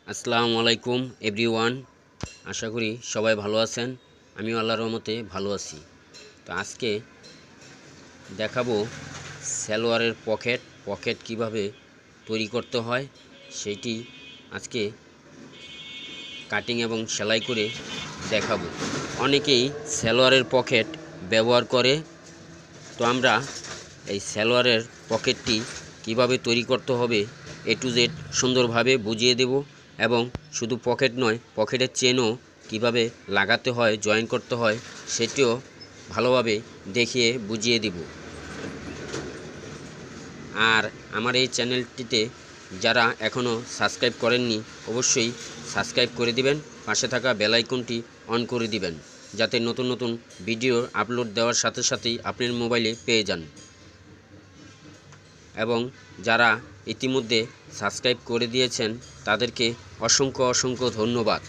আসসালামু আলাইকুম এভরিওয়ান। আশা করি সবাই ভালো আছেন। আমিও আল্লাহর রহমতে ভালো আছি। তো আজকে দেখাবো সালোয়ারের পকেট কিভাবে তৈরি করতে হয় সেইটি আজকে কাটিং এবং সেলাই করে দেখাবো। অনেকেই সালোয়ারের পকেট ব্যবহার করে, তো আমরা এই সালোয়ারের পকেটটি কিভাবে তৈরি করতে হবে A to Z সুন্দরভাবে বুঝিয়ে দেব এবং শুধু পকেট নয়, পকেটের চেনও কিভাবে লাগাতে হয়, জয়েন করতে হয় সেটিও ভালোভাবে দেখিয়ে বুঝিয়ে দেব। আর আমার এই চ্যানেলটিতে যারা এখনও সাবস্ক্রাইব করেননি অবশ্যই সাবস্ক্রাইব করে দিবেন, পাশে থাকা বেল আইকনটি অন করে দিবেন যাতে নতুন নতুন ভিডিও আপলোড দেওয়ার সাথে সাথেই আপনার মোবাইলে পেয়ে যান। এবং যারা ইতিমধ্যে সাবস্ক্রাইব করে দিয়েছেন তাদেরকে অসংখ্য ধন্যবাদ।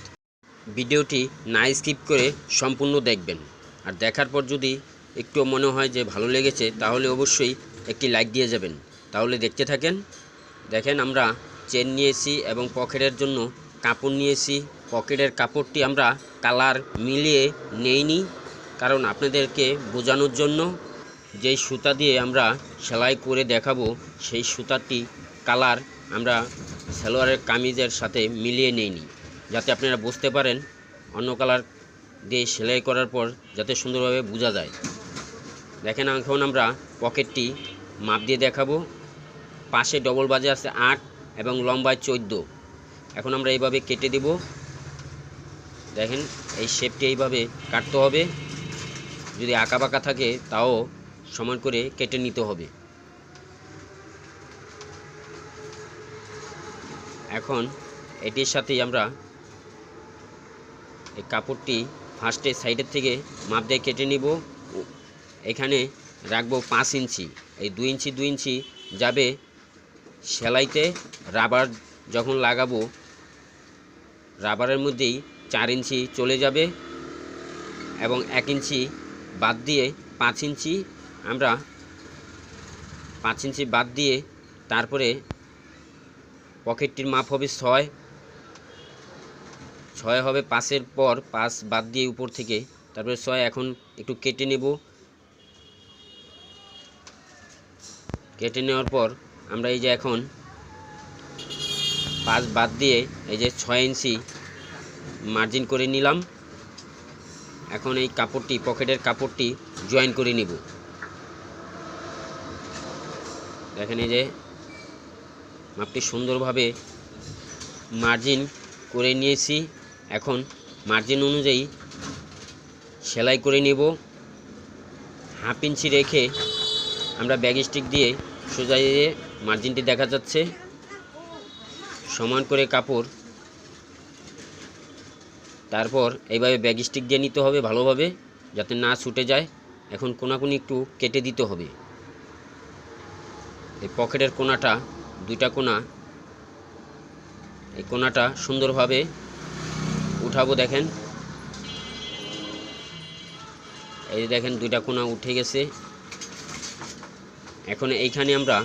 ভিডিওটি না স্কিপ করে সম্পূর্ণ দেখবেন, আর দেখার পর যদি একটু মনে হয় যে ভালো লেগেছে তাহলে অবশ্যই একটি লাইক দিয়ে যাবেন। তাহলে দেখতে থাকেন। দেখেন, আমরা চেন নিয়েছি এবং পকেটের জন্য কাপড় নিয়েছি। পকেটের কাপড়টি আমরা কালার মিলিয়ে নেইনি, কারণ আপনাদেরকে বোঝানোর জন্য যেই সুতা দিয়ে আমরা সেলাই করে দেখাবো সেই সুতাটি কালার আমরা সালোয়ারের কামিজের সাথে মিলিয়ে নেইনি, যাতে আপনারা বুঝতে পারেন অন্য কালার দিয়ে সেলাই করার পর যাতে সুন্দরভাবে বোঝা যায়। দেখেন, এখন আমরা পকেটটি মাপ দিয়ে দেখাবো। পাশে ডবল বাজে আছে 8 এবং লম্বায় 14। এখন আমরা এইভাবে কেটে দিব। দেখেন, এই শেপটি এইভাবে কাটতে হবে। যদি আঁকা বাঁকা থাকে তাও সমান করে কেটে নিতে হবে। এখন এটির সাথেই আমরা এই কাপড়টি ফার্স্টে সাইডের থেকে মাপ দিয়ে কেটে নিব। এখানে রাখবো 5 ইঞ্চি। এই 2 ইঞ্চি যাবে সেলাইতে। রাবার যখন লাগাবো রাবারের মধ্যেই 4 ইঞ্চি চলে যাবে এবং 1 ইঞ্চি বাদ দিয়ে 5 ইঞ্চি আমরা 5 ইঞ্চি বাদ দিয়ে তারপরে পকেটটির মাপ হবে 6 হবে। 5-এর পর 5 বাদ দিয়ে উপর থেকে তারপরে 6। এখন একটু কেটে নেব। কেটে নেওয়ার পর আমরা এই যে এখন 5 বাদ দিয়ে এই যে 6 ইঞ্চি মার্জিন করে নিলাম। এখন এই কাপড়টি, পকেটের কাপড়টি জয়েন করে নিব। দেখেন, এই যে মাপটি সুন্দরভাবে মার্জিন করে নিয়েছি। এখন মার্জিন অনুযায়ী সেলাই করে নেব। 1/2 ইঞ্চি রেখে আমরা ব্যাগ স্টিক দিয়ে সোজা দিয়ে মার্জিনটি দেখা যাচ্ছে সমান করে কাপড়। তারপর এইভাবে ব্যাগ স্টিক দিয়ে নিতে হবে ভালোভাবে যাতে না ছুটে যায়। এখন কোনাকুনি একটু কেটে দিতে হবে। এই পকেটের কোনাটা, 2টা কোনা, এই কোনাটা সুন্দরভাবে উঠাবো। দেখেন, এই যে দেখেন 2টা কোনা উঠে গেছে। এখন এইখানে আমরা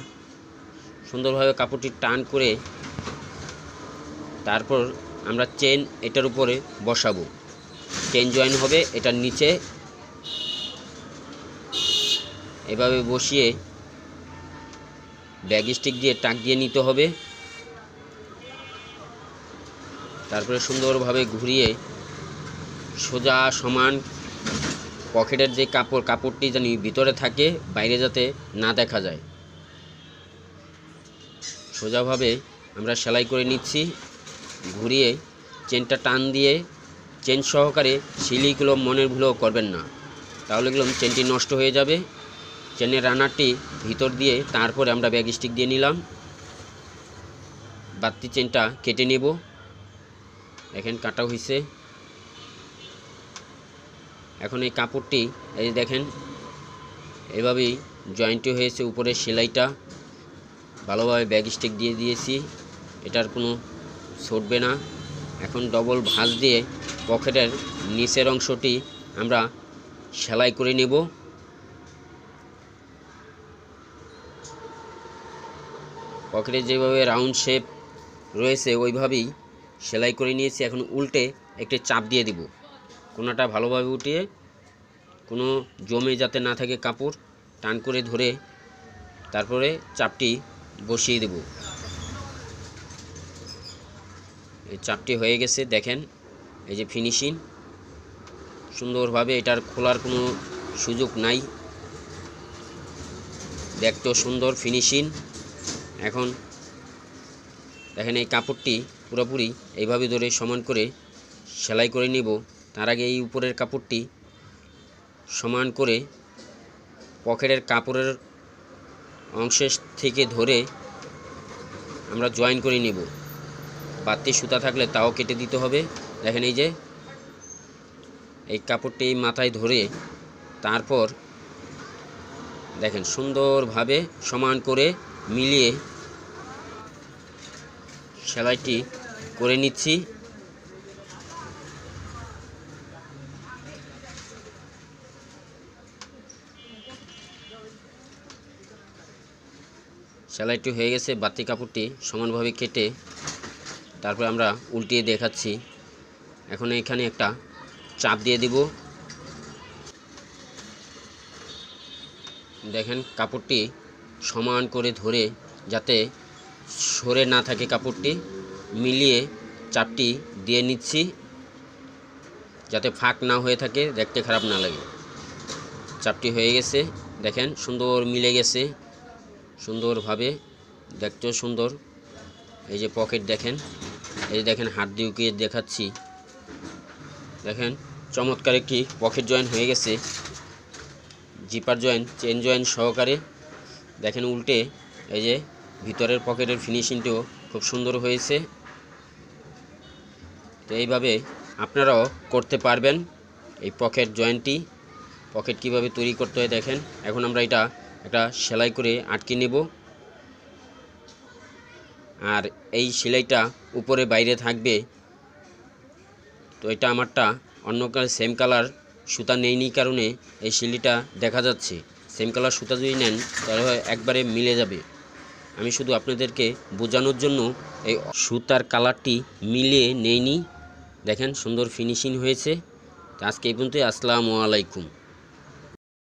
সুন্দরভাবে কাপড়টি টান করে তারপর আমরা চেন এটার উপরে বসাবো। চেন জয়েন হবে এটার নিচে। এভাবে বসিয়ে ব্যাগ স্টিক দিয়ে টাক দিয়ে নিতে হবে। তারপরে সুন্দরভাবে ঘুরিয়ে সোজা সমান পকেটের যে কাপড়টি জানি ভিতরে থাকে, বাইরে যাতে না দেখা যায়, সোজাভাবে আমরা সেলাই করে নিচ্ছি। ঘুরিয়ে চেনটা টান দিয়ে চেন সহকারে সিলিগুলো মনের ভুলেও করবেন না, তাহলে এগুলো চেনটি নষ্ট হয়ে যাবে। চেনের রানারটি ভিতর দিয়ে তারপরে আমরা ব্যাগ স্টিক দিয়ে নিলাম। বাড়তি চেনটা কেটে নেব। দেখেন, কাটা হয়েছে। এখন এই কাপড়টি এই যে দেখেন এভাবেই জয়েন্টটি হয়েছে। উপরে সেলাইটা ভালোভাবে ব্যাগ স্টিক দিয়ে দিয়েছি, এটার কোনো ছুটবে না। এখন ডবল ভাঁজ দিয়ে পকেটের নিচের অংশটি আমরা সেলাই করে নেব। পকেটে যেভাবে রাউন্ড শেপ রয়েছে ওইভাবেই সেলাই করে নিয়েছি। এখন উল্টে একটি চাপ দিয়ে দিব, কোনাটা ভালোভাবে উঠিয়ে কোনো জমে যাতে না থাকে কাপড় টান করে ধরে তারপরে চাপটি বসিয়ে দেব। এই চাপটি হয়ে গেছে, দেখেন এই যে ফিনিশিং সুন্দরভাবে, এটার খোলার কোনো সুযোগ নাই, দেখতেও সুন্দর ফিনিশিং। এখন দেখেন এই কাপড়টি পুরোপুরি এইভাবে ধরে সমান করে সেলাই করে নেব। তার আগে এই উপরের কাপড়টি সমান করে পকেটের কাপড়ের অংশের থেকে ধরে আমরা জয়েন করে নেব। বাড়তি সুতা থাকলে তাও কেটে দিতে হবে। দেখেন এই যে এই কাপড়টি মাথায় ধরে তারপর দেখেন সুন্দরভাবে সমান করে মিলিয়ে সেলাইটি করে নিচ্ছি। সেলাইটি হয়ে গেছে, বাড়তি কাপড়টি সমানভাবে কেটে তারপর আমরা উল্টিয়ে দেখাচ্ছি। এখন এখানে একটা চাপ দিয়ে দিব। দেখেন কাপড়টি সমান করে ধরে যাতে সরে না থাকে কাপড়টি মিলিয়ে চাপটি দিয়ে নিচ্ছি, যাতে ফাঁক না হয়ে থাকে, দেখতে খারাপ না লাগে। চাপটি হয়ে গেছে, দেখেন সুন্দর মিলে গেছে সুন্দরভাবে, দেখতেও সুন্দর। এই যে পকেট দেখেন, এই যে দেখেন হাত দিয়ে দেখাচ্ছি, দেখেন চমৎকার একটি পকেট জয়েন হয়ে গেছে, জিপার জয়েন চেন জয়েন সহকারে। দেখেন উল্টে এই যে ভিতরের পকেটের ফিনিশিংটিও খুব সুন্দর হয়েছে। তো এইভাবে আপনারাও করতে পারবেন এই পকেট জয়েন্টটি। পকেট কিভাবে তৈরি করতে হয় দেখেন। এখন আমরা এটা একটা সেলাই করে আটকে নেব, আর এই সেলাইটা উপরে বাইরে থাকবে। তো এটা আমারটা অন্য সেম কালার সুতা নেইনি কারণে এই সেলাইটা দেখা যাচ্ছে। সেম কালার সুতা যদি নেন তাহলে একবারে মিলে যাবে। আমি শুধু আপনাদেরকে বোঝানোর জন্য এই সুতার কালারটি মিলিয়ে নেইনি। দেখেন সুন্দর ফিনিশিং হয়েছে। আজকে এই পর্যন্তই। আসসালামু আলাইকুম।